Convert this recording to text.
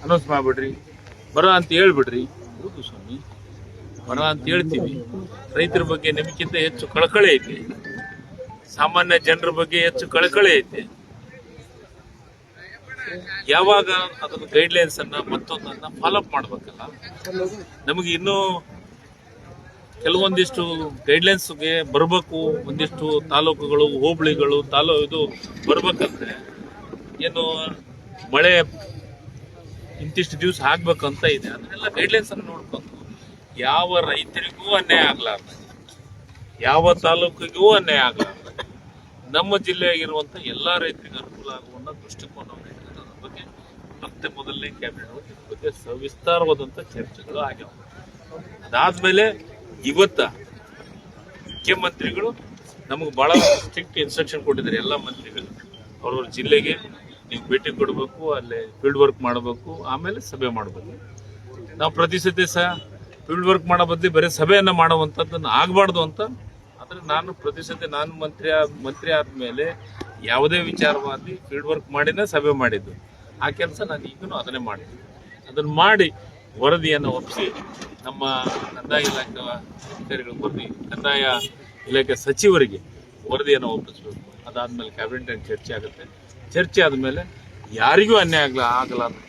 Announce ಮಾಡಿಬಿಡ್ರಿ, ಬರ ಅಂತ ಹೇಳ್ಬಿಡ್ರಿ. ಹೌದು ಸ್ವಾಮಿ, ಬರ ಅಂತ ಹೇಳ್ತೀವಿ. ರೈತರ ಬಗ್ಗೆ ನಿಮಗಿಂತ ಹೆಚ್ಚು ಕಳಕಳಿ ಐತಿ, ಸಾಮಾನ್ಯ ಜನರ ಬಗ್ಗೆ ಹೆಚ್ಚು ಕಳಕಳಿ ಐತಿ. ಯಾವಾಗ ಅದನ್ನ ಗೈಡ್ಲೈನ್ಸ್ ಅನ್ನ ಮತ್ತೊಂದನ್ನ ಫಾಲೋಅಪ್ ಮಾಡ್ಬೇಕಲ್ಲ. ನಮಗೆ ಇನ್ನೂ ಕೆಲವೊಂದಿಷ್ಟು ಗೈಡ್ಲೈನ್ಸ್ಗೆ ಬರಬೇಕು. ಒಂದಿಷ್ಟು ತಾಲೂಕುಗಳು, ಹೋಬಳಿಗಳು, ಇದು ಬರ್ಬೇಕಂದ್ರೆ ಏನು ಮಳೆ ಇಂತಿಷ್ಟು ದಿವಸ ಆಗ್ಬೇಕಂತ ಇದೆ. ಅದನ್ನೆಲ್ಲ ಗೈಡ್ಲೈನ್ಸ್ ಅನ್ನು ನೋಡ್ಕೊಂಡು ಯಾವ ರೈತರಿಗೂ ಅನ್ಯಾಯ ಆಗ್ಲಾರ್ದು, ಯಾವ ತಾಲೂಕಿಗೂ ಅನ್ಯಾಯ ಆಗ್ಲಾರ್ದು, ನಮ್ಮ ಜಿಲ್ಲೆಯಾಗಿರುವಂಥ ಎಲ್ಲ ರೈತರಿಗೆ ಅನುಕೂಲ ಆಗುವಂಥ ದೃಷ್ಟಿಕೋನವನ್ನು ಇಟ್ಟಿದ್ದಾರೆ. ಅದ್ರ ಬಗ್ಗೆ ಮತ್ತೆ ಮೊದಲನೇ ಕ್ಯಾಬಿನೆಟ್ ಬಗ್ಗೆ ಸವಿಸ್ತಾರವಾದಂಥ ಚರ್ಚೆಗಳು ಆಗ್ಯಾವ. ಅದಾದ್ಮೇಲೆ ಇವತ್ತ ಮುಖ್ಯಮಂತ್ರಿಗಳು ನಮಗೆ ಬಹಳ ಸ್ಟ್ರಿಕ್ಟ್ ಇನ್ಸ್ಟ್ರಕ್ಷನ್ ಕೊಟ್ಟಿದ್ದಾರೆ. ಎಲ್ಲ ಮಂತ್ರಿಗಳು ಅವ್ರವ್ರ ಜಿಲ್ಲೆಗೆ ನೀವು ಭೇಟಿ ಕೊಡಬೇಕು, ಅಲ್ಲೇ ಫೀಲ್ಡ್ ವರ್ಕ್ ಮಾಡಬೇಕು, ಆಮೇಲೆ ಸಭೆ ಮಾಡಬೇಕು. ನಾವು ಪ್ರತಿ ಸತಿ ಫೀಲ್ಡ್ ವರ್ಕ್ ಮಾಡೋ ಬದಲು ಬರೀ ಸಭೆಯನ್ನು ಮಾಡುವಂಥದ್ದನ್ನು ಆಗಬಾರ್ದು ಅಂತ. ಆದರೆ ನಾನು ಪ್ರತಿ ಸತಿ ನಾನು ಮಂತ್ರಿ ಆದಮೇಲೆ ಯಾವುದೇ ವಿಚಾರವಾಗಿ ಫೀಲ್ಡ್ ವರ್ಕ್ ಮಾಡಿನೇ ಸಭೆ ಮಾಡಿದ್ದು. ಆ ಕೆಲಸ ನಾನು ಈಗಲೂ ಅದನ್ನೇ ಮಾಡ್ತೀನಿ. ಅದನ್ನು ಮಾಡಿ ವರದಿಯನ್ನು ಒಪ್ಪಿಸಿ ನಮ್ಮ ಕಂದಾಯ ಇಲಾಖೆ ಅಧಿಕಾರಿಗಳು ಕಂದಾಯ ಇಲಾಖೆ ಸಚಿವರಿಗೆ ವರದಿಯನ್ನು ಒಪ್ಪಿಸಬೇಕು. ಅದಾದಮೇಲೆ ಕ್ಯಾಬಿನೆಟ್ ಚರ್ಚೆ ಆಗುತ್ತೆ. ಚರ್ಚೆ ಆದಮೇಲೆ ಯಾರಿಗೂ ಅನ್ಯಾಯ ಆಗಲಾರ್ದು